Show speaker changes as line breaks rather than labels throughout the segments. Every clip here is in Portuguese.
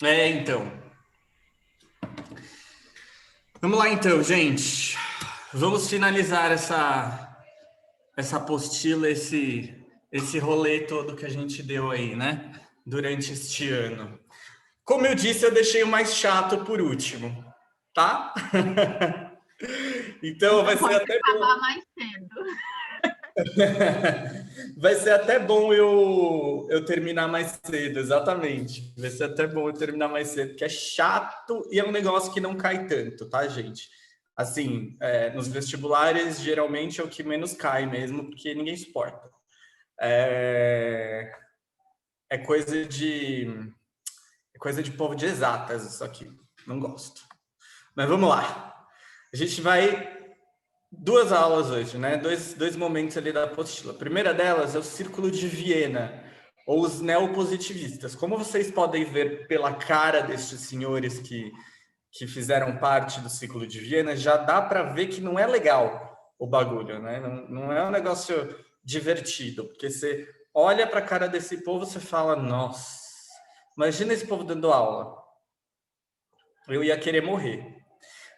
Então. Vamos lá então, gente. Vamos finalizar essa apostila, esse rolê todo que a gente deu aí, né? Durante este ano. Como eu disse, eu deixei o mais chato por último, tá? Então vai
Então
ser
pode
até
acabar mais cedo.
vai ser até bom eu terminar mais cedo, exatamente. Vai ser até bom eu terminar mais cedo, porque é chato e é um negócio que não cai tanto, tá, gente? Assim, nos vestibulares, geralmente é o que menos cai mesmo, porque ninguém suporta. É, é coisa de povo de exatas, isso aqui. Não gosto. Mas vamos lá. A gente vai duas aulas hoje, né? Dois momentos ali da apostila. A primeira delas é o Círculo de Viena, ou os neopositivistas. Como vocês podem ver pela cara destes senhores que fizeram parte do Círculo de Viena, já dá para ver que não é legal o bagulho, né? Não é um negócio divertido, porque você olha para a cara desse povo, você fala, nossa, imagina esse povo dando aula. Eu ia querer morrer.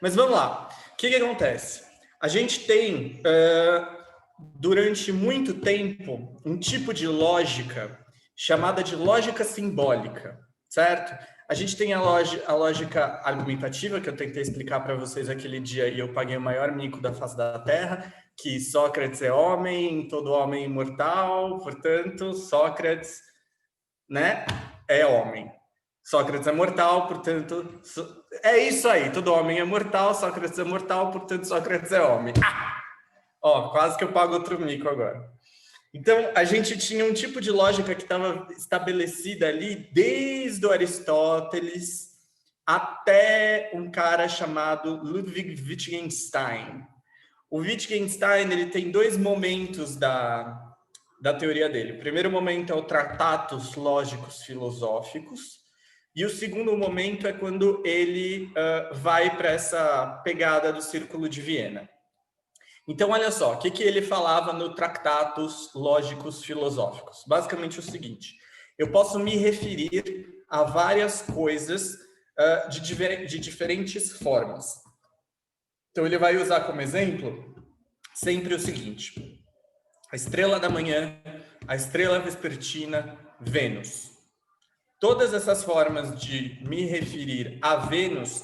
Mas vamos lá. O que acontece? A gente tem, durante muito tempo, um tipo de lógica chamada de lógica simbólica, certo? A gente tem a lógica argumentativa, que eu tentei explicar para vocês aquele dia e eu paguei o maior mico da face da Terra, que Sócrates é homem, todo homem imortal, portanto, Sócrates, né, é homem. Sócrates é mortal, portanto, é isso aí. Todo homem é mortal, Sócrates é mortal, portanto, Sócrates é homem. Ó, quase que eu pago outro mico agora. Então, a gente tinha um tipo de lógica que estava estabelecida ali desde o Aristóteles até um cara chamado Ludwig Wittgenstein. O Wittgenstein ele tem dois momentos da teoria dele. O primeiro momento é o Tratatus Lógicos Filosóficos, e o segundo momento é quando ele vai para essa pegada do Círculo de Viena. Então, olha só, o que ele falava no Tratatus Lógicos Filosóficos? Basicamente o seguinte: eu posso me referir a várias coisas de diferentes formas. Então, ele vai usar como exemplo sempre o seguinte: a estrela da manhã, a estrela vespertina, Vênus. Todas essas formas de me referir a Vênus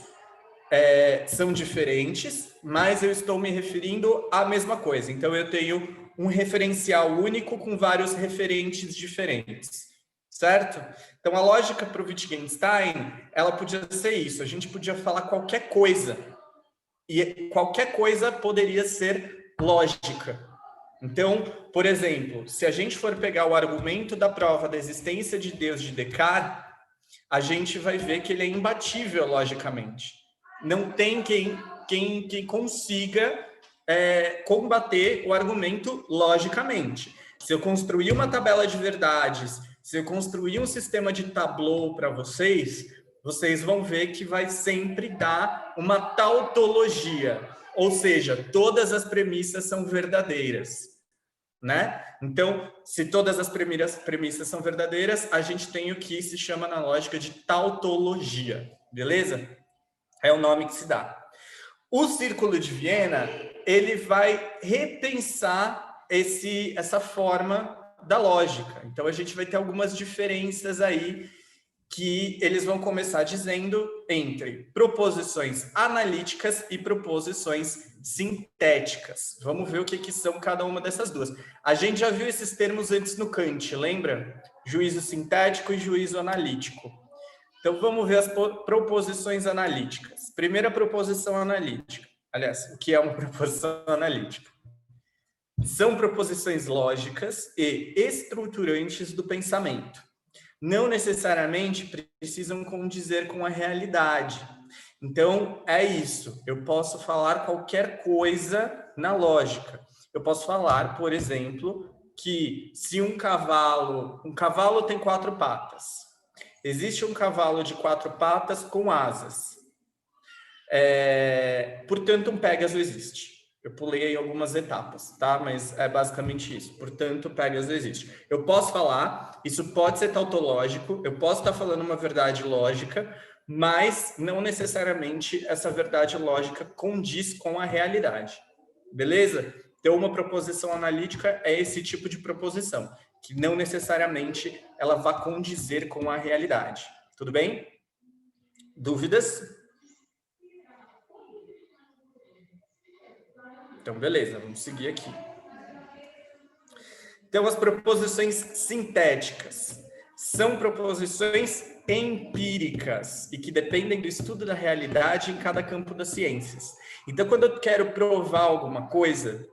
são diferentes, mas eu estou me referindo à mesma coisa. Então, eu tenho um referencial único com vários referentes diferentes, certo? Então, a lógica para o Wittgenstein, ela podia ser isso. A gente podia falar qualquer coisa, e qualquer coisa poderia ser lógica. Então, por exemplo, se a gente for pegar o argumento da prova da existência de Deus de Descartes, a gente vai ver que ele é imbatível logicamente. Não tem quem consiga combater o argumento logicamente. Se eu construir uma tabela de verdades, se eu construir um sistema de tableau para vocês, vocês vão ver que vai sempre dar uma tautologia, ou seja, todas as premissas são verdadeiras, né? Então, se todas as premissas são verdadeiras, a gente tem o que se chama na lógica de tautologia, beleza? É o nome que se dá. O Círculo de Viena, ele vai repensar essa forma da lógica. Então, a gente vai ter algumas diferenças aí que eles vão começar dizendo entre proposições analíticas e proposições sintéticas. Vamos ver o que são cada uma dessas duas. A gente já viu esses termos antes no Kant, lembra? Juízo sintético e juízo analítico. Então, vamos ver as proposições analíticas. Primeira proposição analítica. Aliás, o que é uma proposição analítica? São proposições lógicas e estruturantes do pensamento. Não necessariamente precisam condizer com a realidade. Então, é isso. Eu posso falar qualquer coisa na lógica. Eu posso falar, por exemplo, que se um cavalo tem quatro patas. Existe um cavalo de quatro patas com asas. Portanto, um Pégaso existe. Eu pulei aí algumas etapas, tá? Mas é basicamente isso. Portanto, Pegasus existe. Eu posso falar, isso pode ser tautológico, eu posso estar falando uma verdade lógica, mas não necessariamente essa verdade lógica condiz com a realidade. Beleza? Então, uma proposição analítica é esse tipo de proposição, que não necessariamente ela vai condizer com a realidade. Tudo bem? Dúvidas? Então, beleza, vamos seguir aqui. Então, as proposições sintéticas são proposições empíricas e que dependem do estudo da realidade em cada campo das ciências. Então, quando eu quero provar alguma coisa,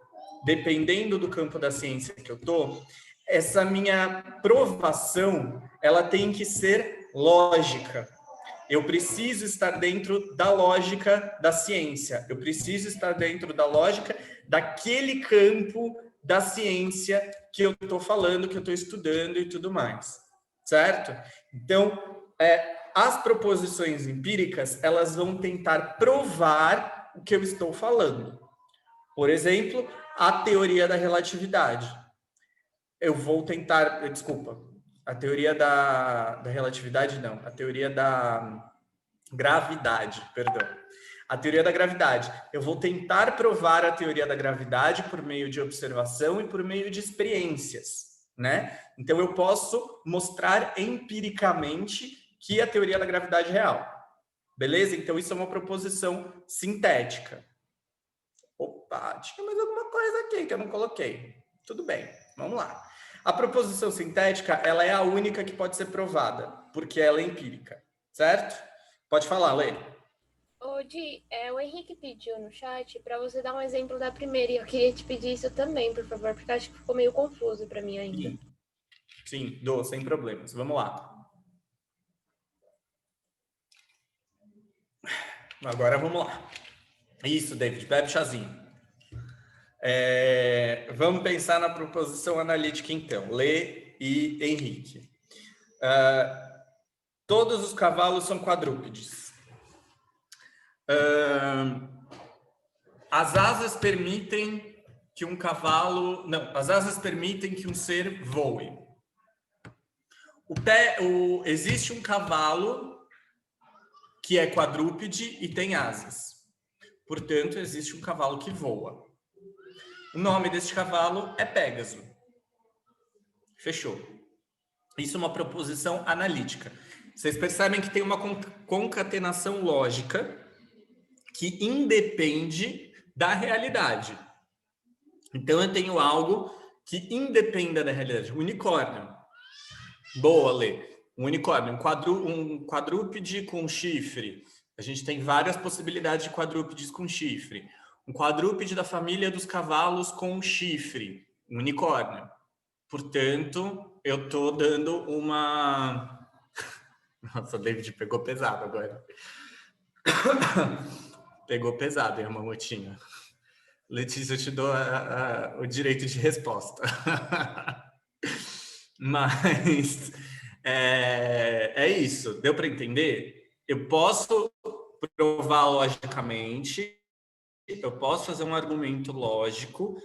dependendo do campo da ciência que eu estou, essa minha provação, ela tem que ser lógica. Eu preciso estar dentro da lógica da ciência. Eu preciso estar dentro da lógica daquele campo da ciência que eu estou falando, que eu estou estudando e tudo mais. Certo? Então, as proposições empíricas, elas vão tentar provar o que eu estou falando. Por exemplo, a teoria da relatividade. Eu vou tentar... Desculpa. A teoria da relatividade, não. A teoria da gravidade, perdão. A teoria da gravidade. Eu vou tentar provar a teoria da gravidade por meio de observação e por meio de experiências, né? Então, eu posso mostrar empiricamente que a teoria da gravidade é real. Beleza? Então, isso é uma proposição sintética. Opa, tinha mais alguma coisa aqui que eu não coloquei. Tudo bem, vamos lá. A proposição sintética, ela é a única que pode ser provada, porque ela é empírica, certo? Pode falar, Lê.
Ô, Di, o Henrique pediu no chat para você dar um exemplo da primeira, e eu queria te pedir isso também, por favor, porque acho que ficou meio confuso para mim ainda.
Sim, dou, sem problemas. Vamos lá. Agora vamos lá. Isso, David, bebe chazinho. Vamos pensar na proposição analítica, então. Lê e Henrique. Todos os cavalos são quadrúpedes. As asas permitem que um cavalo... Não, as asas permitem que um ser voe. Existe um cavalo que é quadrúpede e tem asas. Portanto, existe um cavalo que voa. O nome deste cavalo é Pégaso. Fechou. Isso é uma proposição analítica. Vocês percebem que tem uma concatenação lógica que independe da realidade. Então, eu tenho algo que independa da realidade. Unicórnio. Boa, Lê. Um unicórnio, um quadrúpede com chifre. A gente tem várias possibilidades de quadrúpedes com chifre. Um quadrúpede da família dos cavalos com chifre. Um unicórnio. Portanto, eu estou dando uma... Nossa, o David pegou pesado agora. Pegou pesado, hein, Mamotinho? Letícia, eu te dou o direito de resposta. Mas é isso. Deu para entender? Eu posso provar logicamente, eu posso fazer um argumento lógico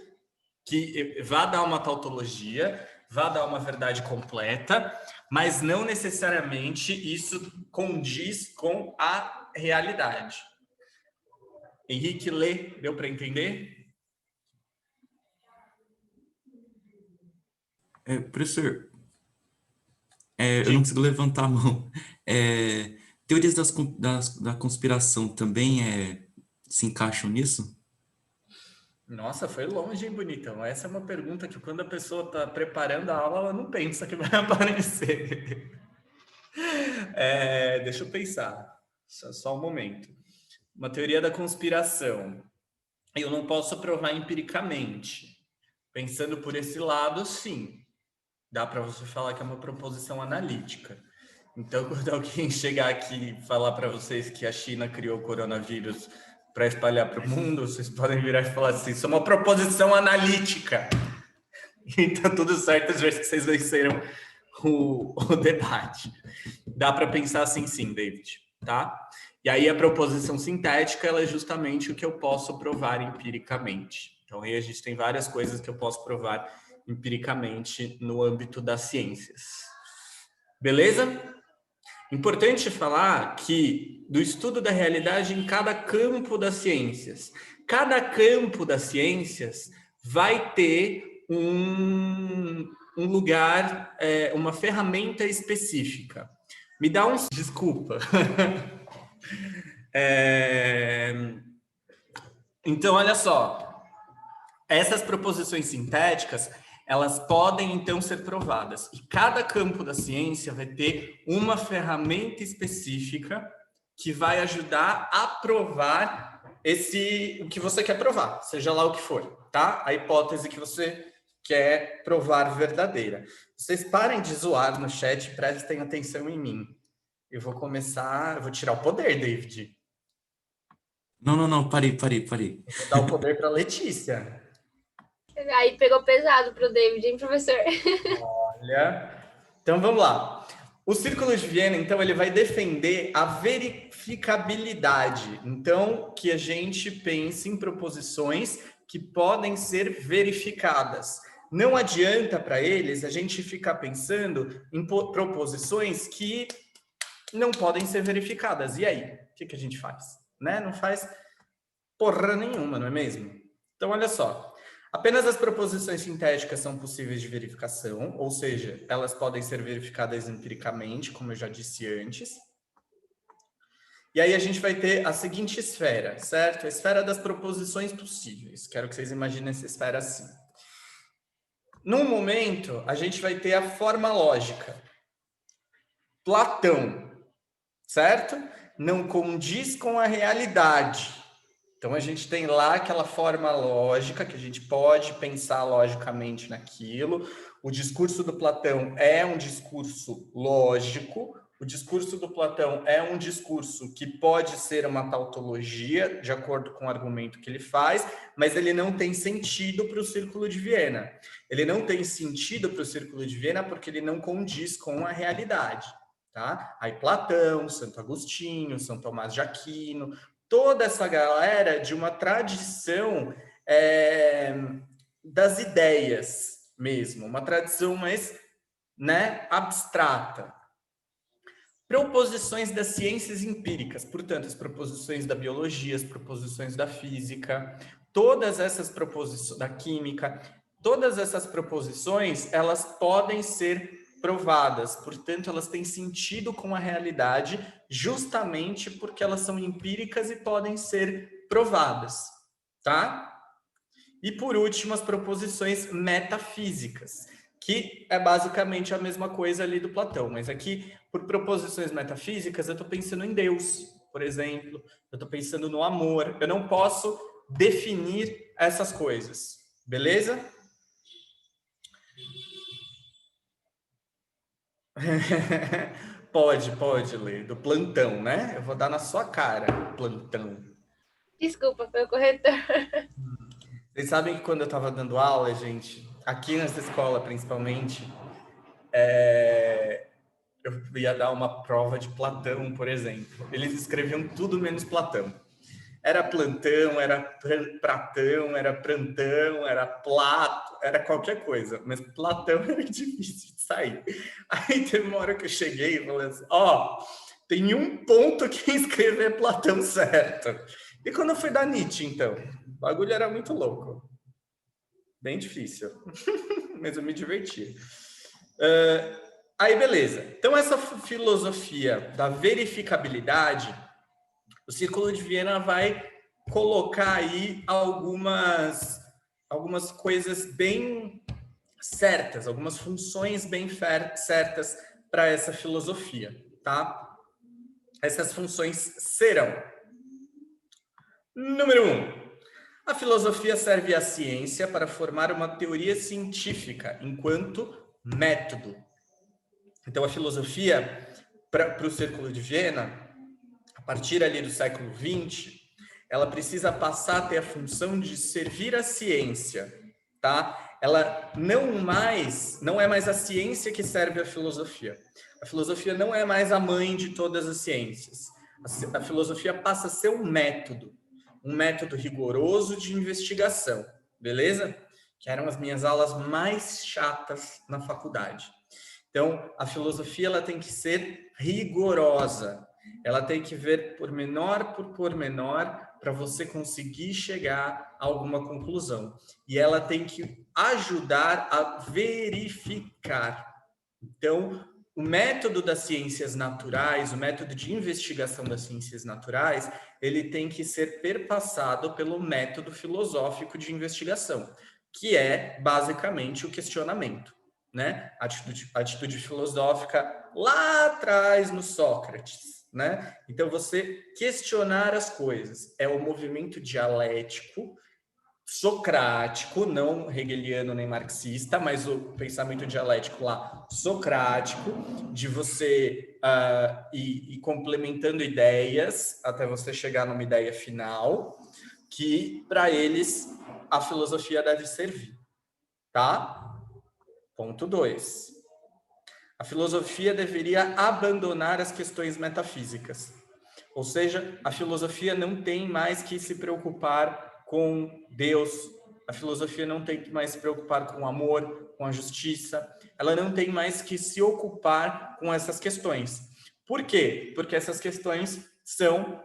que vá dar uma tautologia, vá dar uma verdade completa, mas não necessariamente isso condiz com a realidade. Henrique, Lê, deu para entender?
Professor, eu não consigo levantar a mão. Teorias da conspiração também se encaixam nisso?
Nossa, foi longe, hein, bonitão? Essa é uma pergunta que quando a pessoa está preparando a aula, ela não pensa que vai aparecer. Deixa eu pensar. Só um momento. Uma teoria da conspiração. Eu não posso provar empiricamente. Pensando por esse lado, sim. Dá para você falar que é uma proposição analítica. Então, quando alguém chegar aqui e falar para vocês que a China criou o coronavírus para espalhar para o mundo, vocês podem virar e falar assim, isso é uma proposição analítica. Então, tudo certo, às vezes que vocês venceram o debate. Dá para pensar assim, sim, David, tá? E aí a proposição sintética ela é justamente o que eu posso provar empiricamente. Então aí a gente tem várias coisas que eu posso provar empiricamente no âmbito das ciências. Beleza? Importante falar que do estudo da realidade em cada campo das ciências. Cada campo das ciências vai ter um lugar, uma ferramenta específica. Me dá um... Desculpa. Então, olha só. Essas proposições sintéticas, elas podem, então, ser provadas. E cada campo da ciência vai ter uma ferramenta específica que vai ajudar a provar o que você quer provar, seja lá o que for, tá? A hipótese que você quer provar verdadeira. Vocês parem de zoar no chat e prestem atenção em mim. Eu vou tirar o poder, David.
Não, parei.
Vou dar o poder para Letícia.
Aí pegou pesado pro David, hein, professor?
Olha. Então vamos lá. O Círculo de Viena, então, ele vai defender a verificabilidade. Então, que a gente pense em proposições que podem ser verificadas. Não adianta para eles a gente ficar pensando em proposições que não podem ser verificadas. E aí? O que a gente faz? Né? Não faz porra nenhuma, não é mesmo? Então, olha só. Apenas as proposições sintéticas são possíveis de verificação, ou seja, elas podem ser verificadas empiricamente, como eu já disse antes. E aí a gente vai ter a seguinte esfera, certo? A esfera das proposições possíveis. Quero que vocês imaginem essa esfera assim. Num momento, a gente vai ter a forma lógica. Platão, certo? Não condiz com a realidade. Então, a gente tem lá aquela forma lógica, que a gente pode pensar logicamente naquilo. O discurso do Platão é um discurso lógico. O discurso do Platão é um discurso que pode ser uma tautologia, de acordo com o argumento que ele faz, mas ele não tem sentido para o Círculo de Viena. Ele não tem sentido para o Círculo de Viena porque ele não condiz com a realidade. Tá? Aí Platão, Santo Agostinho, São Tomás de Aquino, toda essa galera de uma tradição das ideias mesmo, uma tradição mais, né, abstrata. Proposições das ciências empíricas, portanto, as proposições da biologia, as proposições da física, todas essas proposições da química, todas essas proposições, elas podem ser provadas, portanto, elas têm sentido com a realidade, justamente porque elas são empíricas e podem ser provadas, tá? E por último, as proposições metafísicas, que é basicamente a mesma coisa ali do Platão, mas aqui, por proposições metafísicas, eu estou pensando em Deus, por exemplo, eu estou pensando no amor, eu não posso definir essas coisas, beleza? Pode ler, do plantão, né? Eu vou dar na sua cara, plantão.
Desculpa, foi o corretor.
Vocês sabem que quando eu estava dando aula, gente, aqui nessa escola principalmente, eu ia dar uma prova de Platão, por exemplo. Eles escreviam tudo menos Platão. Era plantão, era pratão, era prantão, era plato, era qualquer coisa. Mas Platão era difícil de sair. Aí teve uma hora que eu cheguei e falei assim, tem um ponto que escrever Platão certo. E quando eu fui dar Nietzsche, então? O bagulho era muito louco. Bem difícil. Mas eu me diverti. Aí, beleza. Então, essa filosofia da verificabilidade, o Círculo de Viena vai colocar aí algumas coisas bem certas, algumas funções bem certas para essa filosofia, tá? Essas funções serão: número 1, a filosofia serve à ciência para formar uma teoria científica enquanto método. Então, a filosofia, para o Círculo de Viena, a partir ali do século XX, ela precisa passar a ter a função de servir à ciência, tá? Ela não é mais a ciência que serve à filosofia. A filosofia não é mais a mãe de todas as ciências. A filosofia passa a ser um método rigoroso de investigação, beleza? Que eram as minhas aulas mais chatas na faculdade. Então, a filosofia ela tem que ser rigorosa. Ela tem que ver pormenor por pormenor para você conseguir chegar a alguma conclusão. E ela tem que ajudar a verificar. Então, o método das ciências naturais, o método de investigação das ciências naturais, ele tem que ser perpassado pelo método filosófico de investigação, que é basicamente o questionamento, né? A atitude filosófica lá atrás no Sócrates, né? Então, você questionar as coisas é o movimento dialético socrático, não hegeliano nem marxista, mas o pensamento dialético lá, socrático, de você ir complementando ideias até você chegar numa ideia final, que para eles a filosofia deve servir, tá? Ponto 2. A filosofia deveria abandonar as questões metafísicas. Ou seja, a filosofia não tem mais que se preocupar com Deus, a filosofia não tem que mais se preocupar com o amor, com a justiça, ela não tem mais que se ocupar com essas questões. Por quê? Porque essas questões são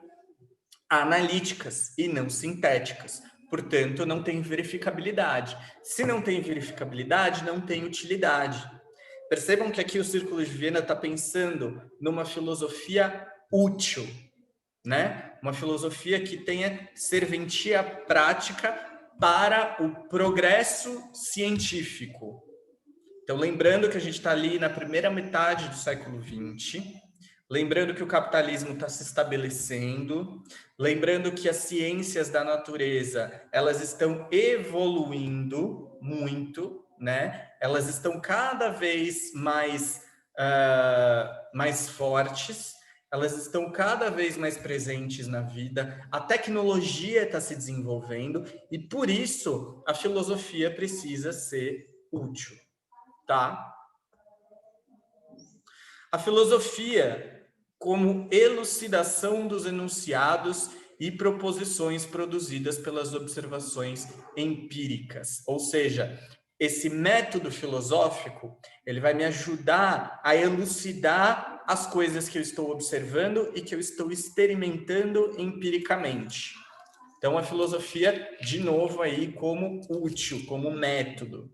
analíticas e não sintéticas, portanto, não tem verificabilidade. Se não tem verificabilidade, não tem utilidade. Percebam que aqui o Círculo de Viena está pensando numa filosofia útil, né? Uma filosofia que tenha serventia prática para o progresso científico. Então, lembrando que a gente está ali na primeira metade do século XX, lembrando que o capitalismo está se estabelecendo, lembrando que as ciências da natureza elas estão evoluindo muito, né? Elas estão cada vez mais fortes. Elas estão cada vez mais presentes na vida, a tecnologia está se desenvolvendo e, por isso, a filosofia precisa ser útil, tá? A filosofia como elucidação dos enunciados e proposições produzidas pelas observações empíricas, ou seja, esse método filosófico, ele vai me ajudar a elucidar as coisas que eu estou observando e que eu estou experimentando empiricamente. Então, a filosofia, de novo, aí como útil, como método.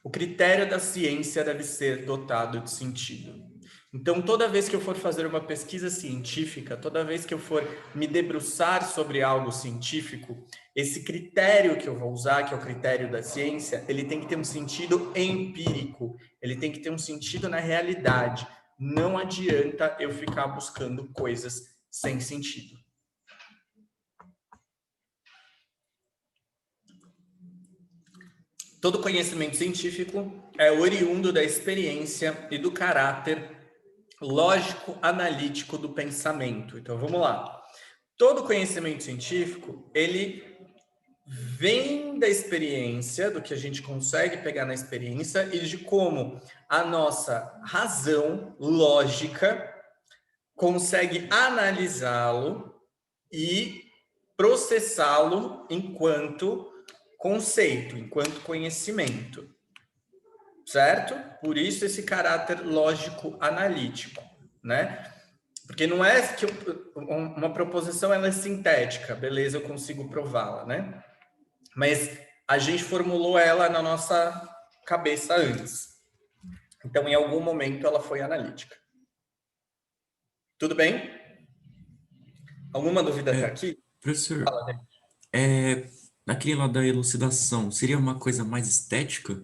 O critério da ciência deve ser dotado de sentido. Então, toda vez que eu for fazer uma pesquisa científica, toda vez que eu for me debruçar sobre algo científico, esse critério que eu vou usar, que é o critério da ciência, ele tem que ter um sentido empírico, ele tem que ter um sentido na realidade. Não adianta eu ficar buscando coisas sem sentido. Todo conhecimento científico é oriundo da experiência e do caráter lógico-analítico do pensamento. Então, vamos lá. Todo conhecimento científico, ele vem da experiência, do que a gente consegue pegar na experiência e de como a nossa razão lógica consegue analisá-lo e processá-lo enquanto conceito, enquanto conhecimento. Certo? Por isso esse caráter lógico-analítico, né? Porque não é que uma proposição ela é sintética, beleza, eu consigo prová-la, né? Mas a gente formulou ela na nossa cabeça antes. Então, em algum momento, ela foi analítica. Tudo bem? Alguma dúvida até aqui?
Professor,
Fala, né?
naquele lado da elucidação, seria uma coisa mais estética?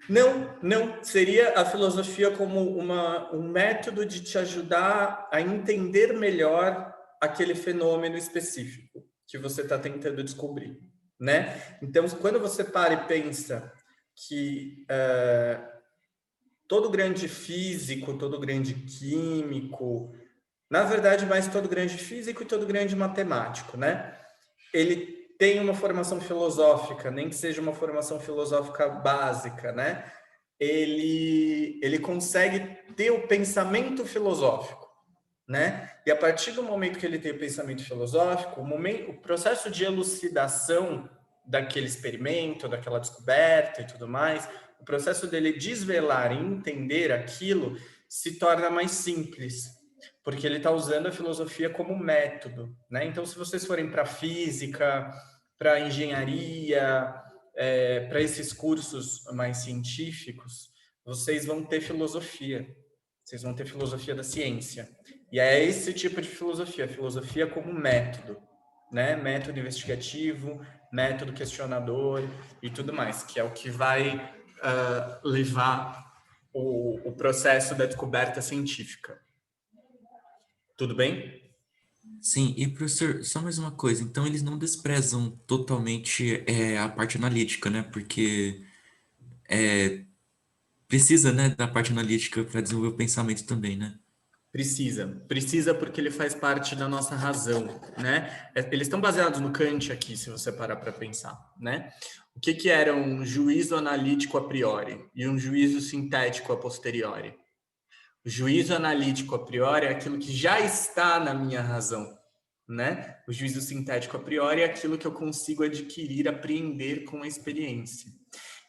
Não. Seria a filosofia como um método de te ajudar a entender melhor aquele fenômeno específico que você está tentando descobrir, né? Então, quando você para e pensa que todo grande físico, todo grande químico, na verdade, mais todo grande físico e todo grande matemático, né? Ele tem uma formação filosófica, nem que seja uma formação filosófica básica, né? ele consegue ter o pensamento filosófico, né? E a partir do momento que ele tem o pensamento filosófico, o processo de elucidação daquele experimento, daquela descoberta e tudo mais, o processo dele desvelar e entender aquilo se torna mais simples, porque ele está usando a filosofia como método, né? Então, se vocês forem para física, para engenharia, para esses cursos mais científicos, vocês vão ter filosofia. Vocês vão ter filosofia da ciência. E é esse tipo de filosofia como método, né? Método investigativo, método questionador e tudo mais, que é o que vai levar o processo da descoberta científica. Tudo bem?
Sim, e professor, só mais uma coisa. Então eles não desprezam totalmente a parte analítica, né? Porque precisa, né, da parte analítica para desenvolver o pensamento também, né?
Precisa porque ele faz parte da nossa razão, né? Eles estão baseados no Kant aqui, se você parar para pensar, né? O que era um juízo analítico a priori e um juízo sintético a posteriori? O juízo analítico a priori é aquilo que já está na minha razão, né? O juízo sintético a priori é aquilo que eu consigo adquirir, apreender com a experiência.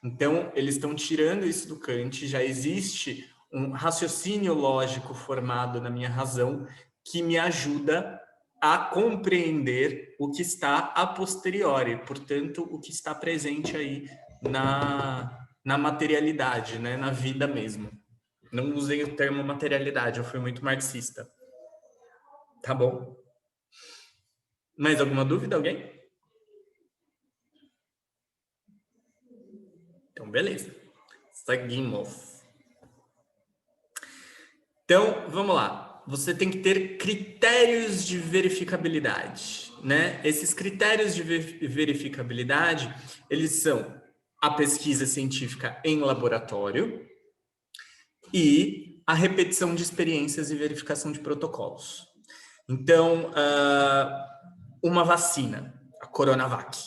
Então, eles estão tirando isso do Kant, já existe um raciocínio lógico formado na minha razão que me ajuda a compreender o que está a posteriori, portanto, o que está presente aí na materialidade, né? Na vida mesmo. Não usei o termo materialidade, eu fui muito marxista. Tá bom. Mais alguma dúvida, alguém? Então, beleza. Seguimos. Então, vamos lá. Você tem que ter critérios de verificabilidade, né? Esses critérios de verificabilidade, eles são a pesquisa científica em laboratório e a repetição de experiências e verificação de protocolos. Então, uma vacina, a Coronavac,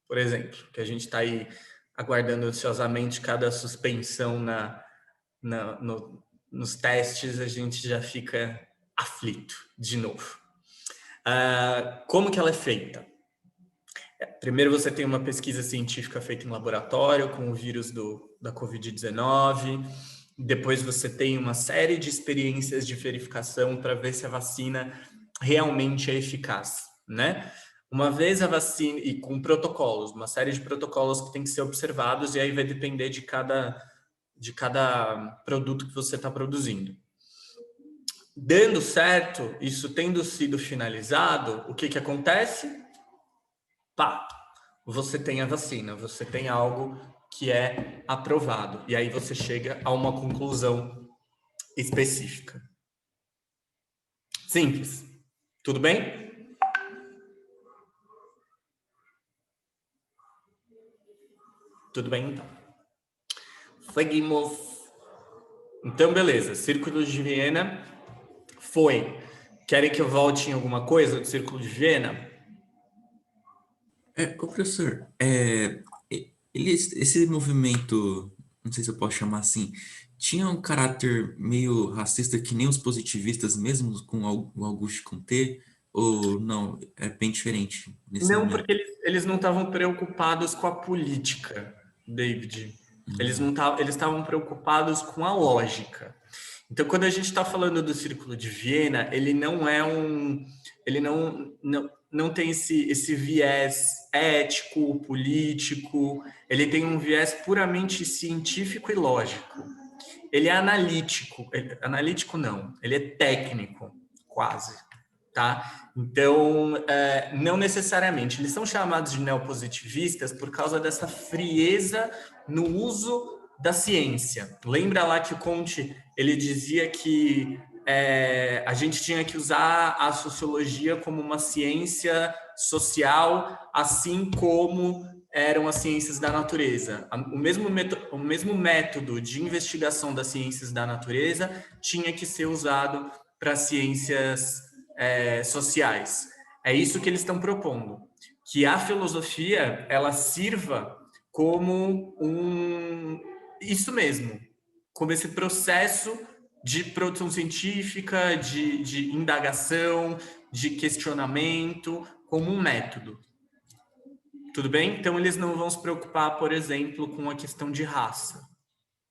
por exemplo, que a gente está aí aguardando ansiosamente cada suspensão nos testes, a gente já fica aflito de novo. Como que ela é feita? Primeiro você tem uma pesquisa científica feita em laboratório com o vírus da Covid-19, depois você tem uma série de experiências de verificação para ver se a vacina realmente é eficaz, né? Uma vez a vacina, e com protocolos, uma série de protocolos que tem que ser observados, e aí vai depender de cada produto que você está produzindo. Dando certo, isso tendo sido finalizado, o que acontece? Pá, você tem a vacina, você tem algo que é aprovado, e aí você chega a uma conclusão específica. Simples. Tudo bem? Tudo bem, então. Seguimos. Então, beleza. Círculo de Viena foi. Querem que eu volte em alguma coisa do Círculo de Viena?
Ô professor, esse movimento, não sei se eu posso chamar assim, tinha um caráter meio racista que nem os positivistas mesmo, com o Auguste Comte, ou não, é bem diferente nesse
Não,
momento?
porque eles não estavam preocupados com a política, David. Eles não tavam, eles estavam preocupados com a lógica. Então, quando a gente está falando do Círculo de Viena, ele não é ele não tem esse viés ético, político. Ele tem um viés puramente científico e lógico. Ele é analítico. Analítico não, ele é técnico, quase. Tá? Então, não necessariamente. Eles são chamados de neopositivistas por causa dessa frieza no uso da ciência. Lembra lá que o Comte ele dizia que a gente tinha que usar a sociologia como uma ciência social, assim como eram as ciências da natureza. O mesmo método de investigação das ciências da natureza tinha que ser usado para ciências sociais. É isso que eles estão propondo, que a filosofia ela sirva como isso mesmo, como esse processo de produção científica, de indagação, de questionamento, como um método. Tudo bem? Então, eles não vão se preocupar, por exemplo, com a questão de raça,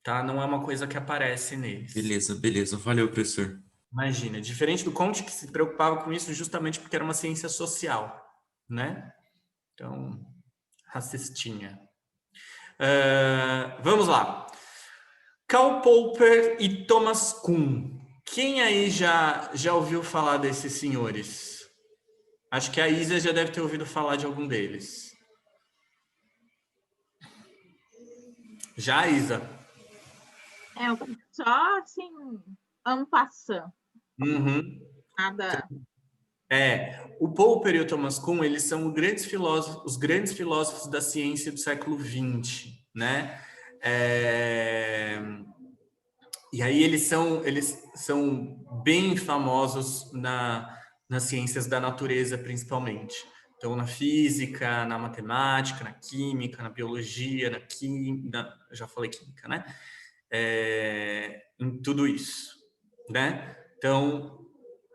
tá? Não é uma coisa que aparece neles.
Beleza. Valeu, professor.
Imagina, diferente do Comte, que se preocupava com isso justamente porque era uma ciência social, né? Então, racistinha. Vamos lá. Karl Popper e Thomas Kuhn. Quem aí já ouviu falar desses senhores? Acho que a Isa já deve ter ouvido falar de algum deles. Já, Isa?
Só assim, en passant.
Uhum.
Nada.
O Popper e o Thomas Kuhn, eles são os grandes filósofos da ciência do século XX, né? E aí eles são bem famosos nas ciências da natureza, principalmente. Então, na física, na matemática, na química, na biologia, já falei química, né? Em tudo isso, né? Então,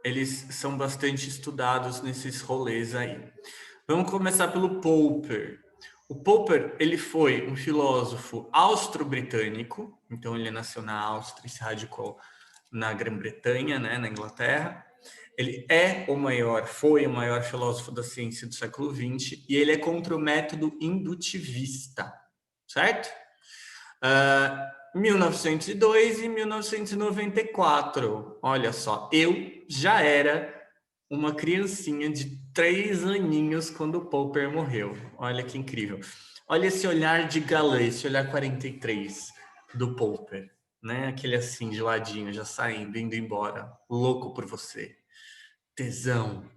eles são bastante estudados nesses rolês aí. Vamos começar pelo Popper. O Popper, ele foi um filósofo austro-britânico, então ele nasceu na Áustria e se radicou na Grã-Bretanha, né, na Inglaterra. Ele foi o maior filósofo da ciência do século XX e ele é contra o método indutivista, certo? 1902 e 1994. Olha só, eu já era uma criancinha de 3 aninhos quando o Popper morreu. Olha que incrível. Olha esse olhar de galã, esse olhar 43 do Popper, né? Aquele assim, de ladinho, já saindo, indo embora. Louco por você. Tesão.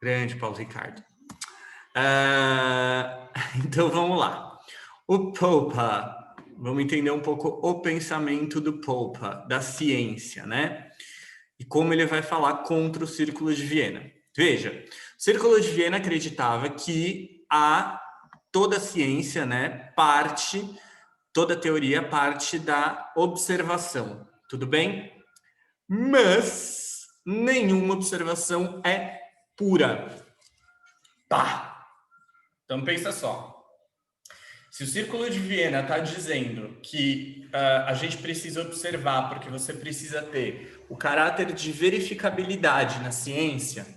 Grande Paulo Ricardo. Então vamos lá. O Popper. Vamos entender um pouco o pensamento do Popper, da ciência, né? E como ele vai falar contra o Círculo de Viena. Veja, o Círculo de Viena acreditava que toda a ciência, né, toda teoria parte da observação, tudo bem? Mas nenhuma observação é pura. Tá. Então pensa só. Se o Círculo de Viena está dizendo que a gente precisa observar porque você precisa ter o caráter de verificabilidade na ciência,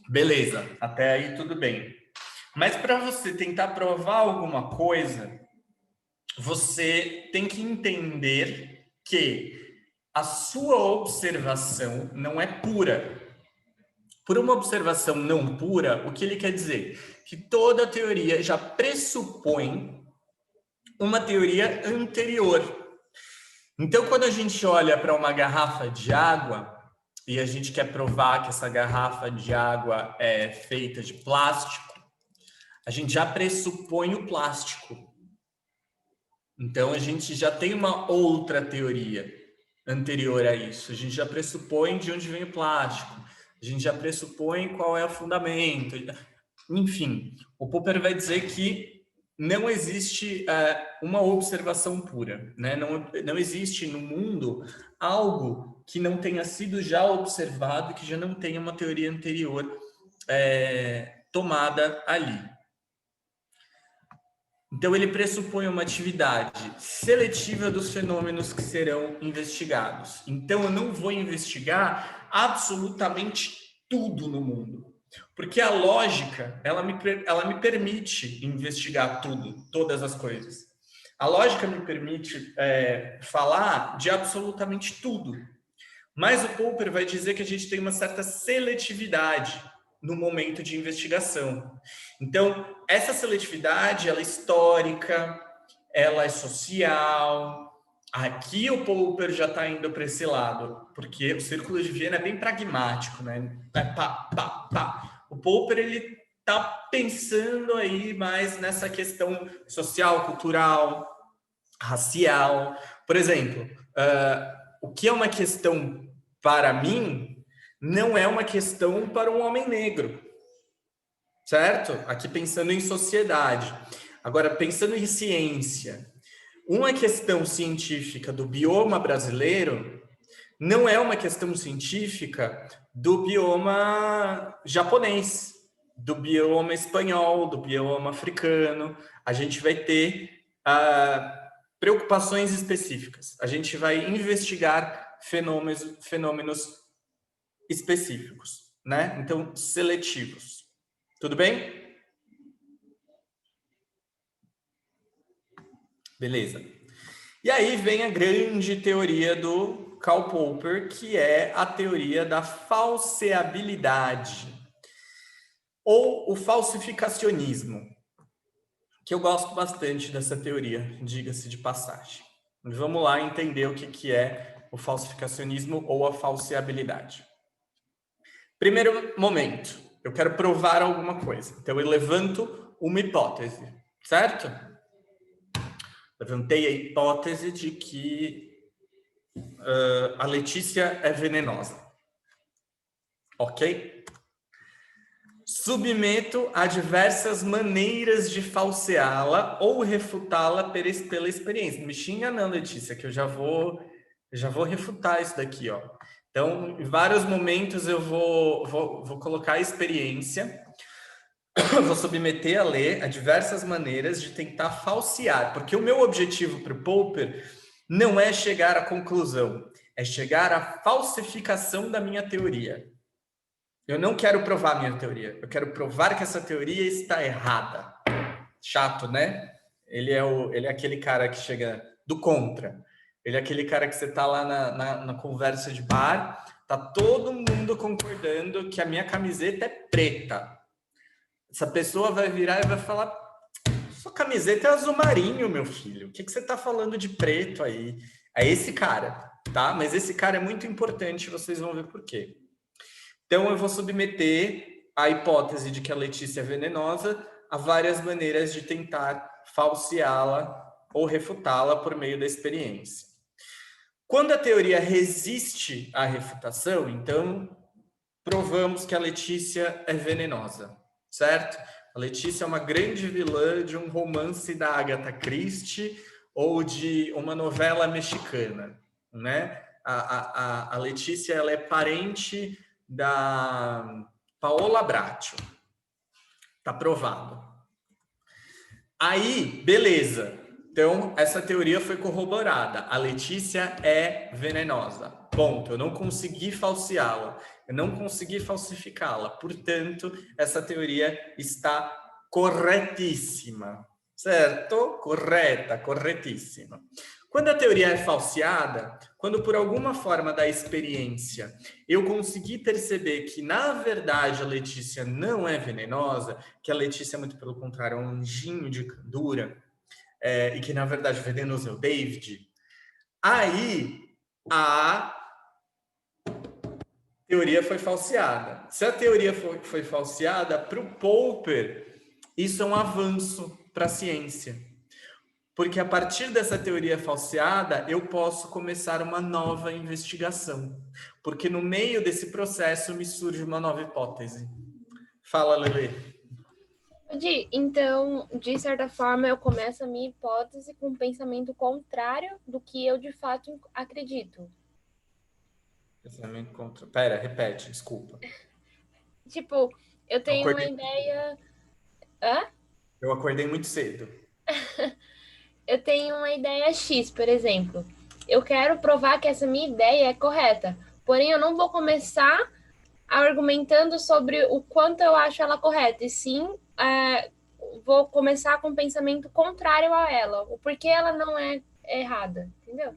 beleza, até aí tudo bem. Mas para você tentar provar alguma coisa, você tem que entender que a sua observação não é pura. Por uma observação não pura, o que ele quer dizer? Que toda teoria já pressupõe uma teoria anterior. Então, quando a gente olha para uma garrafa de água e a gente quer provar que essa garrafa de água é feita de plástico, a gente já pressupõe o plástico. Então, a gente já tem uma outra teoria anterior a isso. A gente já pressupõe de onde vem o plástico. A gente já pressupõe qual é o fundamento. Enfim, o Popper vai dizer que não existe uma observação pura, né? Não existe no mundo algo que não tenha sido já observado, que já não tenha uma teoria anterior tomada ali. Então, ele pressupõe uma atividade seletiva dos fenômenos que serão investigados. Então, eu não vou investigar absolutamente tudo no mundo, porque a lógica, ela me permite investigar tudo, todas as coisas. A lógica me permite falar de absolutamente tudo, mas o Popper vai dizer que a gente tem uma certa seletividade no momento de investigação. Então, essa seletividade, ela é histórica, ela é social. Aqui o Popper já está indo para esse lado, porque o Círculo de Viena é bem pragmático, né? O Popper, ele está pensando aí mais nessa questão social, cultural, racial. Por exemplo, o que é uma questão para mim não é uma questão para um homem negro, certo? Aqui pensando em sociedade. Agora, pensando em ciência, uma questão científica do bioma brasileiro não é uma questão científica do bioma japonês, do bioma espanhol, do bioma africano. A gente vai ter preocupações específicas. A gente vai investigar fenômenos específicos, né? Então, seletivos. Tudo bem? Beleza. E aí vem a grande teoria do Karl Popper, que é a teoria da falseabilidade, ou o falsificacionismo, que eu gosto bastante dessa teoria, diga-se de passagem. Vamos lá entender o que é o falsificacionismo ou a falseabilidade. Primeiro momento, eu quero provar alguma coisa. Então, eu levanto uma hipótese, certo? Levantei a hipótese de que a Letícia é venenosa. Ok? Submeto a diversas maneiras de falseá-la ou refutá-la pela experiência. Não me xinga não, Letícia, que eu já vou refutar isso daqui, ó. Então, em vários momentos eu vou colocar a experiência, vou submeter a ler a diversas maneiras de tentar falsear, porque o meu objetivo para o Popper não é chegar à conclusão, é chegar à falsificação da minha teoria. Eu não quero provar a minha teoria, eu quero provar que essa teoria está errada. Chato, né? Ele é aquele cara que chega do contra. Ele é aquele cara que você tá lá na conversa de bar, tá todo mundo concordando que a minha camiseta é preta. Essa pessoa vai virar e vai falar: sua camiseta é azul marinho, meu filho. O que você tá falando de preto aí? É esse cara, tá? Mas esse cara é muito importante, vocês vão ver por quê. Então, eu vou submeter a hipótese de que a Letícia é venenosa a várias maneiras de tentar falseá-la ou refutá-la por meio da experiência. Quando a teoria resiste à refutação, então, provamos que a Letícia é venenosa, certo? A Letícia é uma grande vilã de um romance da Agatha Christie ou de uma novela mexicana, né? A Letícia, ela é parente da Paola Bracho. Tá provado. Aí, beleza. Então, essa teoria foi corroborada. A Letícia é venenosa. Ponto. Eu não consegui falseá-la. Eu não consegui falsificá-la. Portanto, essa teoria está corretíssima. Certo? Correta, corretíssima. Quando a teoria é falseada, quando por alguma forma da experiência eu consegui perceber que, na verdade, a Letícia não é venenosa, que a Letícia, muito pelo contrário, é um anjinho de candura, e que, na verdade, o venenoso é o David, aí a teoria foi falseada. Se a teoria foi falseada, para o Popper, isso é um avanço para a ciência. Porque a partir dessa teoria falseada, eu posso começar uma nova investigação. Porque no meio desse processo me surge uma nova hipótese. Fala, Lelê.
Então, de certa forma, eu começo a minha hipótese com um pensamento contrário do que eu de fato acredito.
Pensamento contra... Pera, repete, desculpa.
Tipo, eu tenho uma ideia... Hã?
Eu acordei muito cedo.
Eu tenho uma ideia X, por exemplo. Eu quero provar que essa minha ideia é correta. Porém, eu não vou começar argumentando sobre o quanto eu acho ela correta. E sim, vou começar com um pensamento contrário a ela. O porquê ela não é errada. Entendeu?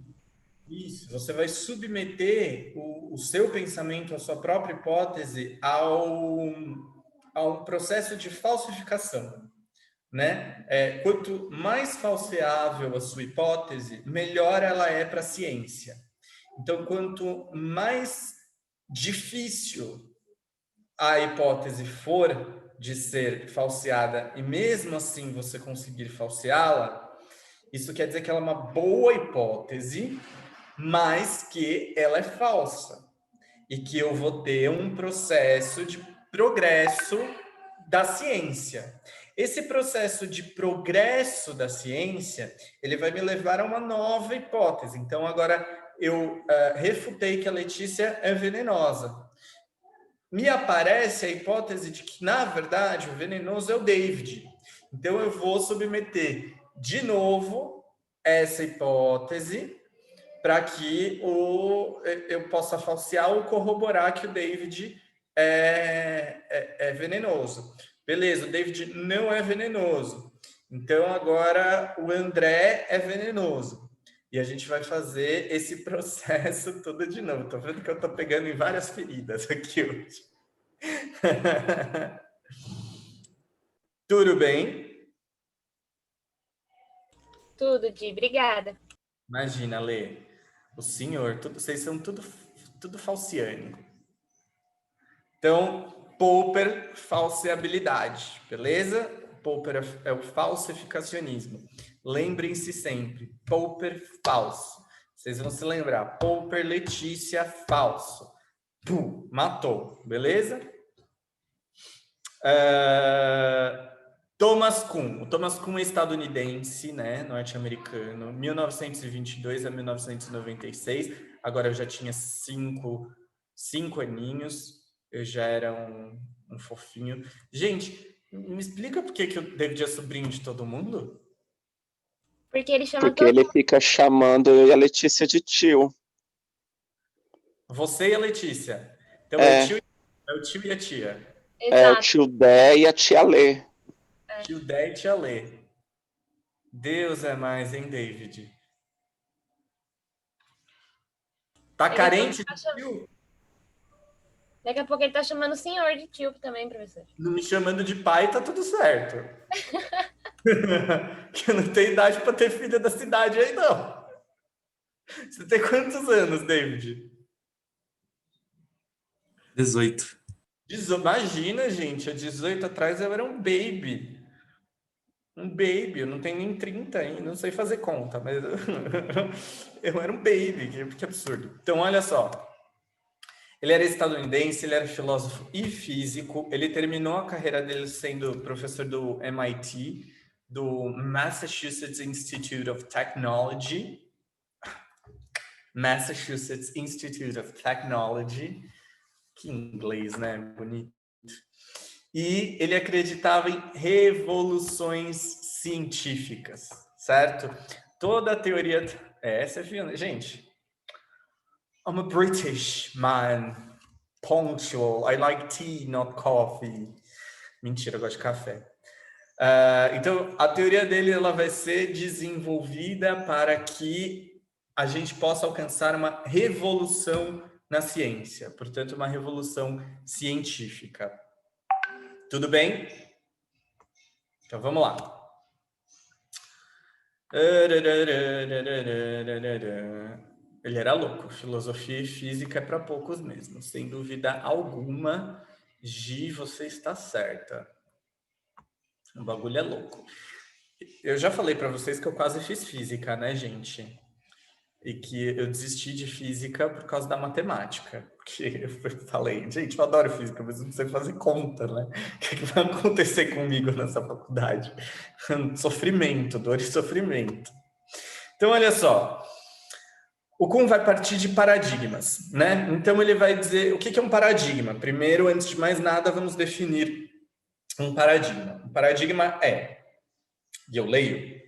Isso. Você vai submeter o seu pensamento, a sua própria hipótese, a um processo de falsificação. Né? Quanto mais falseável a sua hipótese, melhor ela é para a ciência. Então, quanto mais difícil a hipótese for de ser falseada e mesmo assim você conseguir falseá-la, isso quer dizer que ela é uma boa hipótese, mas que ela é falsa e que eu vou ter um processo de progresso da ciência. Esse processo de progresso da ciência, ele vai me levar a uma nova hipótese. Então, agora eu refutei que a Letícia é venenosa. Me aparece a hipótese de que, na verdade, o venenoso é o David. Então, eu vou submeter de novo essa hipótese para que eu possa falsear ou corroborar que o David é venenoso. Beleza, o David não é venenoso. Então, agora o André é venenoso. E a gente vai fazer esse processo todo de novo. Estou vendo que eu estou pegando em várias feridas aqui hoje. Tudo bem?
Tudo, Di. Obrigada.
Imagina, Lê. O senhor, vocês são tudo falciane. Então, Popper, falseabilidade, beleza? Popper é o falsificacionismo. Lembrem-se sempre, Popper, falso. Vocês vão se lembrar, Popper, Letícia, falso. Pum, matou, beleza? Thomas Kuhn. O Thomas Kuhn é estadunidense, né, norte-americano, 1922 a 1996. Agora eu já tinha cinco aninhos, eu já era um fofinho. Gente, me explica por que o David é sobrinho de todo mundo?
Porque ele chama
Porque ele fica chamando eu e a Letícia de tio.
Você e a Letícia. Então
É.
é o tio e a tia.
É o
Exato.
tio Dé e a tia Lê.
Tio Dé e tia Lê. Deus é mais, hein, David? Tá
Ele
carente
tá
de
chamando-
tio?
Daqui a pouco ele tá chamando o senhor de tio também, professor.
Não me chamando de pai, tá tudo certo. Que eu não tenho idade para ter filha da cidade aí, não. Você tem quantos anos, David?
18.
Imagina, gente, há 18 atrás eu era um baby. Um baby, eu não tenho nem 30 ainda, não sei fazer conta, mas eu era um baby, que absurdo. Então, olha só. Ele era estadunidense, ele era filósofo e físico. Ele terminou a carreira dele sendo professor do MIT, do Massachusetts Institute of Technology. Massachusetts Institute of Technology. Que inglês, né? Bonito. E ele acreditava em revoluções científicas, certo? Toda a teoria... essa é... Gente, I'm a British man, punctual. I like tea, not coffee. Mentira, eu gosto de café. Então, a teoria dele ela vai ser desenvolvida para que a gente possa alcançar uma revolução na ciência. Portanto, uma revolução científica. Tudo bem? Então, vamos lá. Ele era louco. Filosofia e física é para poucos mesmo. Sem dúvida alguma, Gi, você está certa. O bagulho é louco. Eu já falei para vocês que eu quase fiz física, né, gente? E que eu desisti de física por causa da matemática. Porque eu falei, gente, eu adoro física, mas não sei fazer conta, né? O que vai acontecer comigo nessa faculdade? Sofrimento, dor e sofrimento. Então, olha só. O Kuhn vai partir de paradigmas, né? Então, ele vai dizer o que é um paradigma. Primeiro, antes de mais nada, vamos definir um paradigma. Um paradigma é, e eu leio,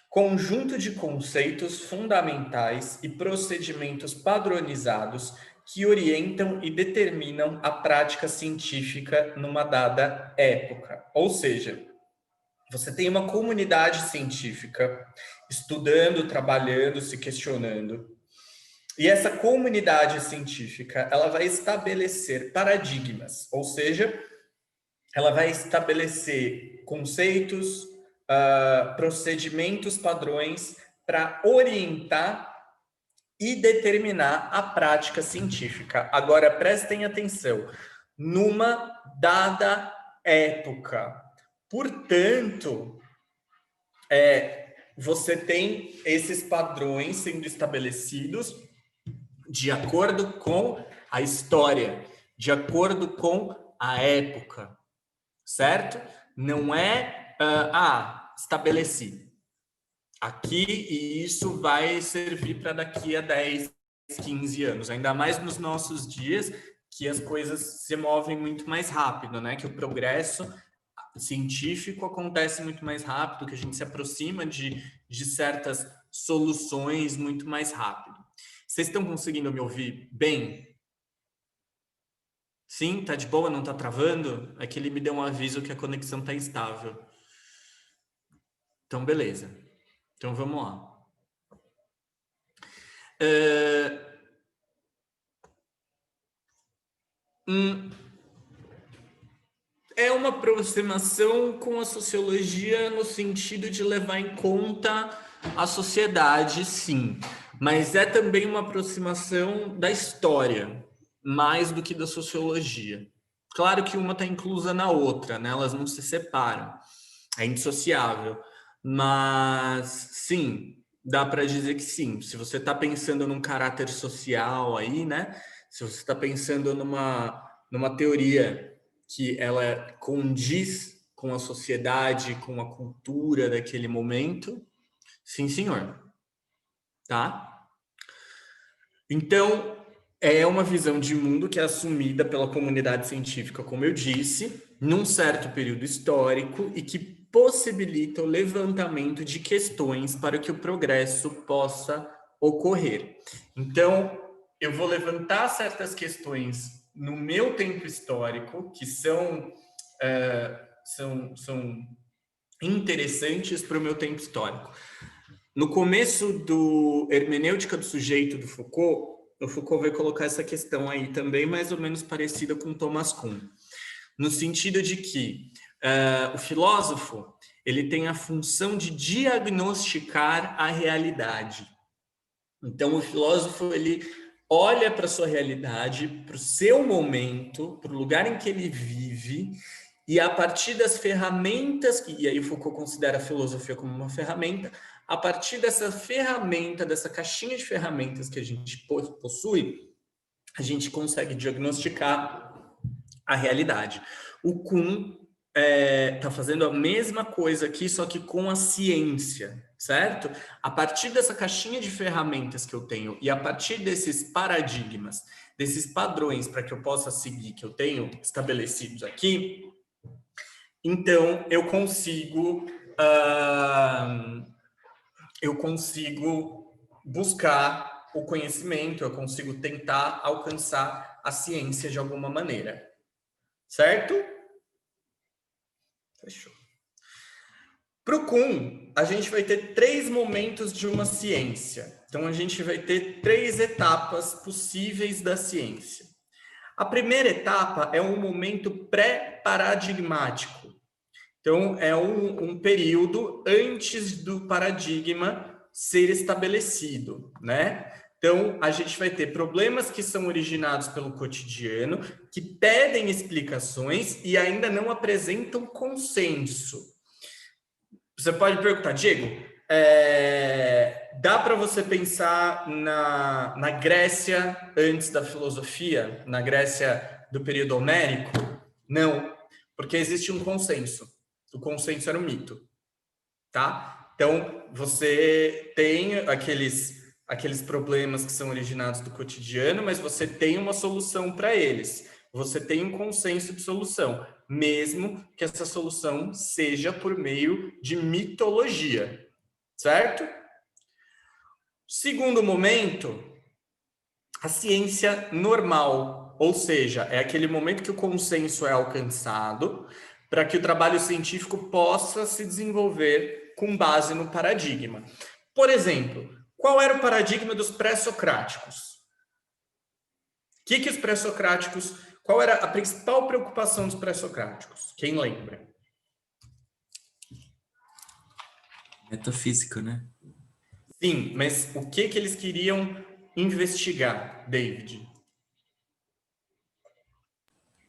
conjunto de conceitos fundamentais e procedimentos padronizados que orientam e determinam a prática científica numa dada época. Ou seja, você tem uma comunidade científica estudando, trabalhando, se questionando. E essa comunidade científica, ela vai estabelecer paradigmas, ou seja, ela vai estabelecer conceitos, procedimentos, padrões para orientar e determinar a prática científica. Agora, prestem atenção, numa dada época. Portanto, você tem esses padrões sendo estabelecidos de acordo com a história, de acordo com a época, certo? Não é estabeleci aqui e isso vai servir para daqui a 10, 15 anos, ainda mais nos nossos dias, que as coisas se movem muito mais rápido, né? Que o progresso científico acontece muito mais rápido, que a gente se aproxima de certas soluções muito mais rápido. Vocês estão conseguindo me ouvir bem? Sim? Tá de boa? Não tá travando? É que ele me deu um aviso que a conexão tá instável. Então, beleza. Então, vamos lá. É uma aproximação com a sociologia no sentido de levar em conta a sociedade, sim. Mas é também uma aproximação da história, mais do que da sociologia. Claro que uma está inclusa na outra, né? Elas não se separam. É indissociável. Mas, sim, dá para dizer que sim. Se você está pensando num caráter social aí, né? Se você está pensando numa teoria que ela condiz com a sociedade, com a cultura daquele momento, sim, senhor. Tá? Então, é uma visão de mundo que é assumida pela comunidade científica, como eu disse, num certo período histórico e que possibilita o levantamento de questões para que o progresso possa ocorrer. Então, eu vou levantar certas questões no meu tempo histórico, que são interessantes para o meu tempo histórico. No começo do Hermenêutica do Sujeito do Foucault, o Foucault vai colocar essa questão aí também, mais ou menos parecida com Thomas Kuhn, no sentido de que o filósofo ele tem a função de diagnosticar a realidade. Então, o filósofo ele olha para a sua realidade, para o seu momento, para o lugar em que ele vive, e a partir das ferramentas, e aí Foucault considera a filosofia como uma ferramenta, a partir dessa ferramenta, dessa caixinha de ferramentas que a gente possui, a gente consegue diagnosticar a realidade. O Kuhn está fazendo a mesma coisa aqui, só que com a ciência, certo? A partir dessa caixinha de ferramentas que eu tenho e a partir desses paradigmas, desses padrões para que eu possa seguir, que eu tenho estabelecidos aqui, então eu consigo buscar o conhecimento, eu consigo tentar alcançar a ciência de alguma maneira. Certo? Fechou. Para o Kuhn, a gente vai ter 3 momentos de uma ciência. Então, a gente vai ter 3 etapas possíveis da ciência. A primeira etapa é um momento pré-paradigmático. Então, é um período antes do paradigma ser estabelecido, né? Então, a gente vai ter problemas que são originados pelo cotidiano, que pedem explicações e ainda não apresentam consenso. Você pode perguntar, Diego, dá para você pensar na Grécia antes da filosofia, na Grécia do período homérico? Não, porque existe um consenso. O consenso era um mito, tá? Então, você tem aqueles problemas que são originados do cotidiano, mas você tem uma solução para eles. Você tem um consenso de solução, mesmo que essa solução seja por meio de mitologia, certo? Segundo momento, a ciência normal, ou seja, é aquele momento que o consenso é alcançado para que o trabalho científico possa se desenvolver com base no paradigma. Por exemplo, qual era o paradigma dos pré-socráticos? Que os pré-socráticos, qual era a principal preocupação dos pré-socráticos? Quem lembra?
Metafísica, né?
Sim, mas o que eles queriam investigar, David?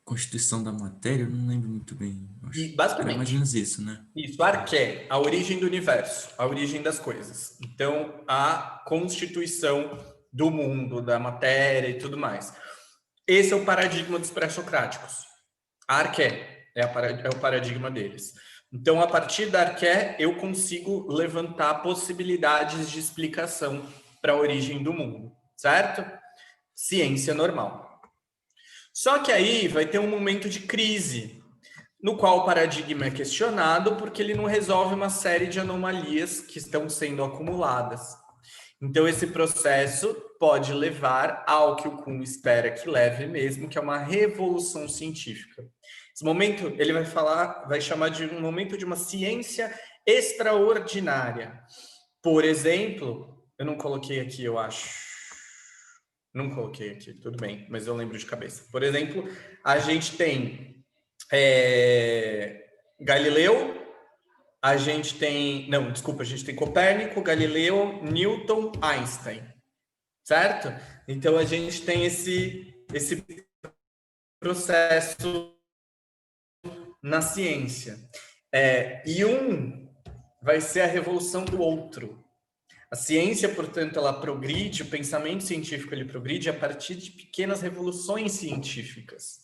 Constituição da matéria, eu não lembro muito bem.
E, basicamente,
era mais ou menos isso, né?
Isso, arqué, a origem do universo, a origem das coisas. Então, a constituição do mundo, da matéria e tudo mais. Esse é o paradigma dos pré-socráticos. A arqué é o paradigma deles. Então, a partir da arqué, eu consigo levantar possibilidades de explicação para a origem do mundo, certo? Ciência normal. Só que aí vai ter um momento de crise, no qual o paradigma é questionado porque ele não resolve uma série de anomalias que estão sendo acumuladas. Então, esse processo pode levar ao que o Kuhn espera que leve mesmo, que é uma revolução científica. Esse momento, ele vai chamar de um momento de uma ciência extraordinária. Por exemplo, eu não coloquei aqui, eu acho. Não coloquei aqui, tudo bem, mas eu lembro de cabeça. Por exemplo, a gente tem Galileu, a gente tem Copérnico, Galileu, Newton, Einstein, certo? Então a gente tem esse processo na ciência. E um vai ser a revolução do outro. A ciência, portanto, ela progride, o pensamento científico ele progride a partir de pequenas revoluções científicas,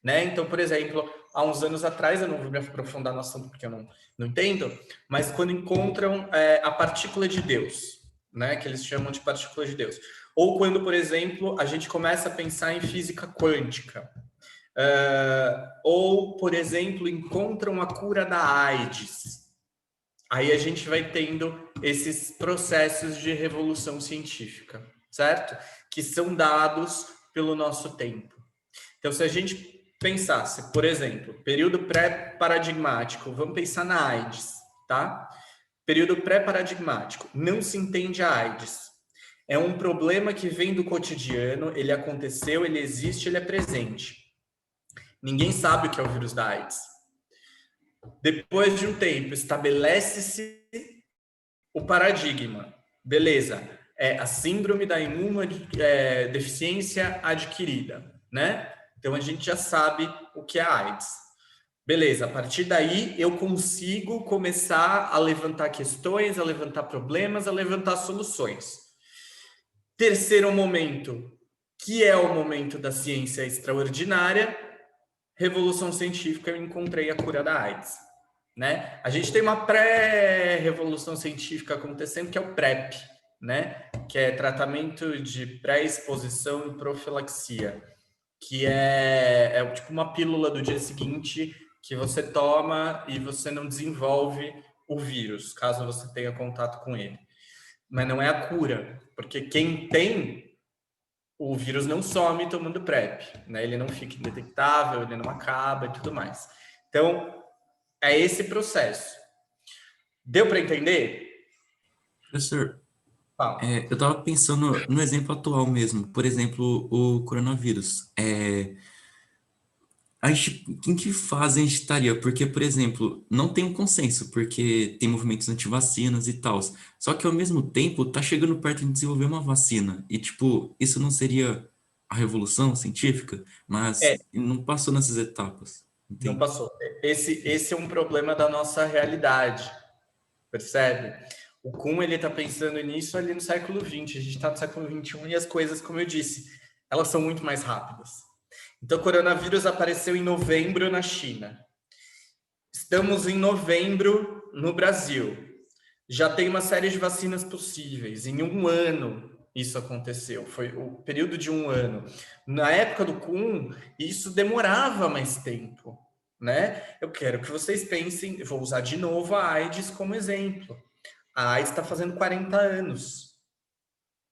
né? Então, por exemplo, há uns anos atrás, eu não vou me aprofundar no assunto porque eu não entendo, mas quando encontram a partícula de Deus, né? Que eles chamam de partícula de Deus. Ou quando, por exemplo, a gente começa a pensar em física quântica. Ou, por exemplo, encontram a cura da AIDS. Aí a gente vai tendo esses processos de revolução científica, certo? Que são dados pelo nosso tempo. Então, se a gente pensasse, por exemplo, período pré-paradigmático, vamos pensar na AIDS, tá? Período pré-paradigmático, não se entende a AIDS. É um problema que vem do cotidiano, ele aconteceu, ele existe, ele é presente. Ninguém sabe o que é o vírus da AIDS. Depois de um tempo, estabelece-se o paradigma. Beleza, é a síndrome da imunodeficiência adquirida, né? Então, a gente já sabe o que é a AIDS. Beleza, a partir daí, eu consigo começar a levantar questões, a levantar problemas, a levantar soluções. Terceiro momento, que é o momento da ciência extraordinária, revolução científica, eu encontrei a cura da AIDS, né? A gente tem uma pré-revolução científica acontecendo, que é o PrEP, né? Que é tratamento de pré-exposição e profilaxia, que é tipo uma pílula do dia seguinte que você toma e você não desenvolve o vírus, caso você tenha contato com ele. Mas não é a cura, porque quem tem o vírus não some tomando PrEP, né? Ele não fica indetectável, ele não acaba e tudo mais. Então, é esse processo. Deu para entender?
Professor,
Fala.
eu estava pensando no exemplo atual mesmo, por exemplo, o coronavírus. Em que fase a gente estaria? Porque, por exemplo, não tem um consenso, porque tem movimentos anti-vacinas e tal. Só que, ao mesmo tempo, tá chegando perto de desenvolver uma vacina. E, tipo, isso não seria a revolução científica? Mas não passou nessas etapas,
Não
entende?
passou. Esse é um problema da nossa realidade, percebe? O Kuhn, ele está pensando nisso ali no século XX. A gente está no século XXI e as coisas, como eu disse, elas são muito mais rápidas. Então, o coronavírus apareceu em novembro na China. Estamos em novembro no Brasil. Já tem uma série de vacinas possíveis. Em um ano isso aconteceu. Foi o período de um ano. Na época do Kuhn, isso demorava mais tempo, né? Eu quero que vocês pensem, eu vou usar de novo a AIDS como exemplo. A AIDS está fazendo 40 anos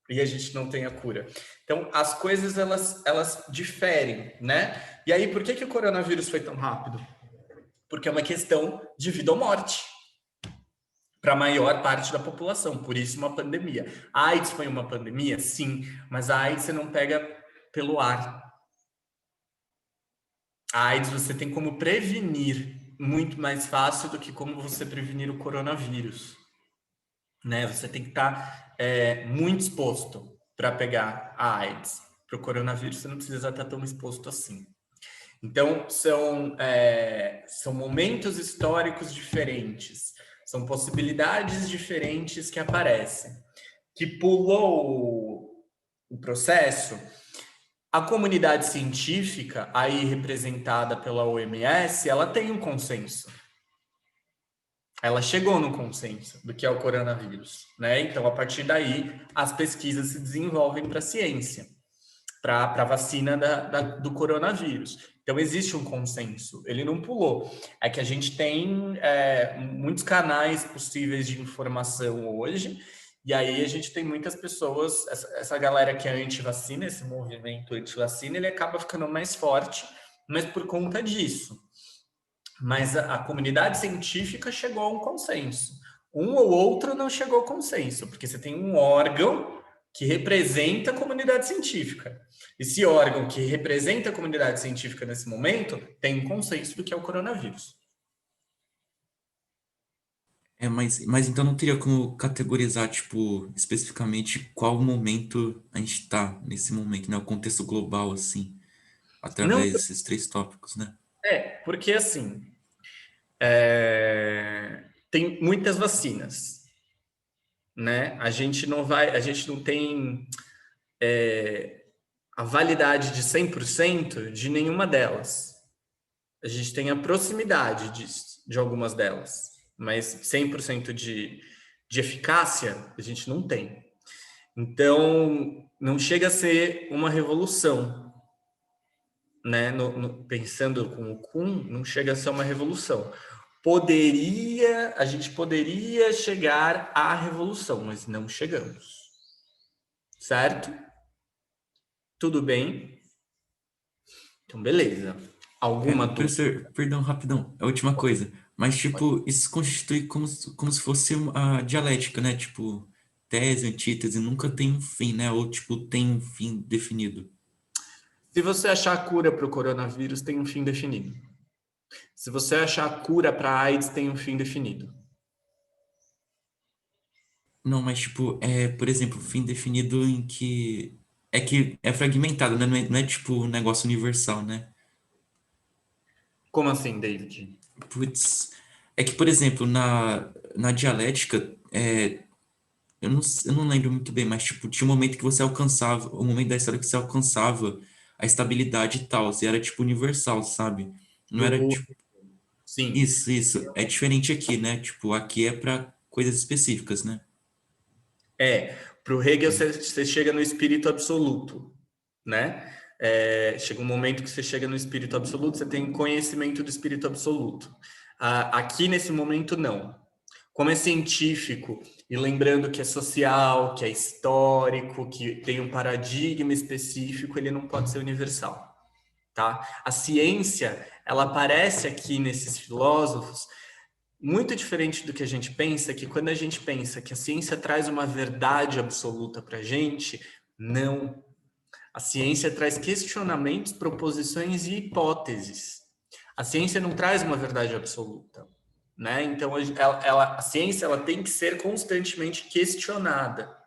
e a gente não tem a cura. Então, as coisas, elas diferem, né? E aí, por que o coronavírus foi tão rápido? Porque é uma questão de vida ou morte para a maior parte da população, por isso uma pandemia. A AIDS foi uma pandemia? Sim, mas a AIDS você não pega pelo ar. A AIDS você tem como prevenir muito mais fácil do que como você prevenir o coronavírus, né? Você tem que estar muito exposto para pegar a AIDS. Para o coronavírus você não precisa estar tão exposto assim. Então, são momentos históricos diferentes, são possibilidades diferentes que aparecem. Que pulou o processo, a comunidade científica, aí representada pela OMS, ela tem um consenso. ela chegou no consenso do que é o coronavírus, né? Então, a partir daí, as pesquisas se desenvolvem para a ciência, para a vacina do coronavírus. Então, existe um consenso, ele não pulou. É que a gente tem muitos canais possíveis de informação hoje, e aí a gente tem muitas pessoas, essa galera que é anti-vacina, esse movimento anti-vacina, ele acaba ficando mais forte, mas por conta disso. Mas a comunidade científica chegou a um consenso. Um ou outro não chegou a consenso, porque você tem um órgão que representa a comunidade científica. Esse órgão que representa a comunidade científica nesse momento tem um consenso do que é o coronavírus.
Mas então não teria como categorizar, tipo, especificamente qual momento a gente está nesse momento, né? O contexto global, assim,
Não,
através desses 3 tópicos, né?
porque assim, tem muitas vacinas, né? A gente não tem a validade de 100% de nenhuma delas. A gente tem a proximidade de algumas delas, mas 100% de eficácia a gente não tem. Então, não chega a ser uma revolução, né? Pensando com o Kuhn, não chega a ser uma revolução. A gente poderia chegar à revolução, mas não chegamos. Certo? Tudo bem? Então, beleza. Alguma dúvida?
Professor, perdão, rapidão, a última coisa. Mas, tipo, isso constitui como se fosse a dialética, né? Tipo, tese, antítese, nunca tem um fim, né? Ou, tipo, tem um fim definido.
Se você achar a cura para o coronavírus, tem um fim definido. Se você achar a cura para a AIDS, tem um fim definido.
Não, mas, tipo, por exemplo, fim definido em que... É que é fragmentado, né? Não é, tipo, um negócio universal, né?
Como assim, David?
Putz, é que, por exemplo, na dialética, eu não lembro muito bem, mas, tipo, tinha um momento que você alcançava, o momento da história que você alcançava a estabilidade e tal, e era, tipo, universal, sabe? Não era, tipo,
Sim.
isso. É diferente aqui, né? Tipo, aqui é para coisas específicas, né?
Para o Hegel, você chega no espírito absoluto, né? Chega um momento que você chega no espírito absoluto, você tem conhecimento do espírito absoluto. Aqui, nesse momento, não. Como é científico, e lembrando que é social, que é histórico, que tem um paradigma específico, ele não pode ser universal, tá? A ciência, ela aparece aqui nesses filósofos muito diferente do que a gente pensa, que quando a gente pensa que a ciência traz uma verdade absoluta para a gente, não. A ciência traz questionamentos, proposições e hipóteses. A ciência não traz uma verdade absoluta, né? Então, a ciência ela tem que ser constantemente questionada,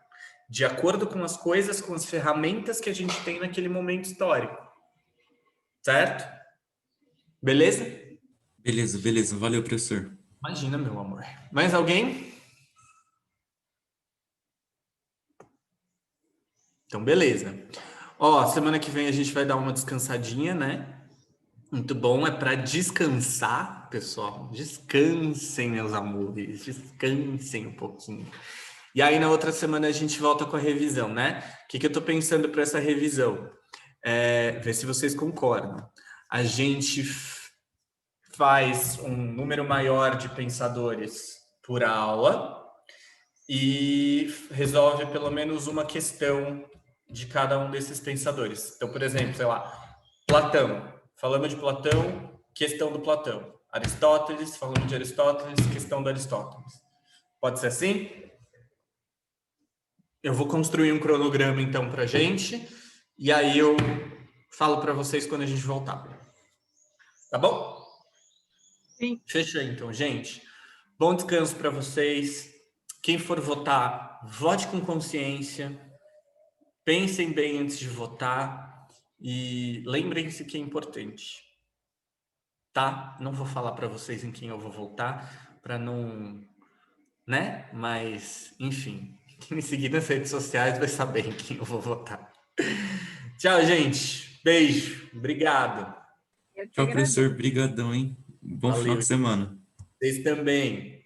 de acordo com as coisas, com as ferramentas que a gente tem naquele momento histórico. Certo? Beleza?
Beleza. Valeu, professor.
Imagina, meu amor. Mais alguém? Então, beleza. Ó, semana que vem a gente vai dar uma descansadinha, né? Muito bom, é para descansar, pessoal. Descansem, meus amores. Descansem um pouquinho. E aí, na outra semana, a gente volta com a revisão, né? O que eu tô pensando para essa revisão? Ver se vocês concordam. A gente faz um número maior de pensadores por aula e resolve pelo menos uma questão de cada um desses pensadores. Então, por exemplo, sei lá, Platão. Falamos de Platão, questão do Platão. Aristóteles, falamos de Aristóteles, questão do Aristóteles. Pode ser assim? Eu vou construir um cronograma, então, para a gente, e aí eu falo para vocês quando a gente voltar. Tá bom?
Sim.
Fechou, então, gente. Bom descanso para vocês. Quem for votar, vote com consciência. Pensem bem antes de votar. E lembrem-se que é importante. Tá? Não vou falar para vocês em quem eu vou votar, para não... né? Mas, enfim. Quem me seguir nas redes sociais vai saber em quem eu vou votar. Tchau, gente. Beijo. Obrigado.
Eu te
Tchau,
agradeço.
professor. Brigadão, hein? Bom final
Valeu.
de semana.
Vocês também.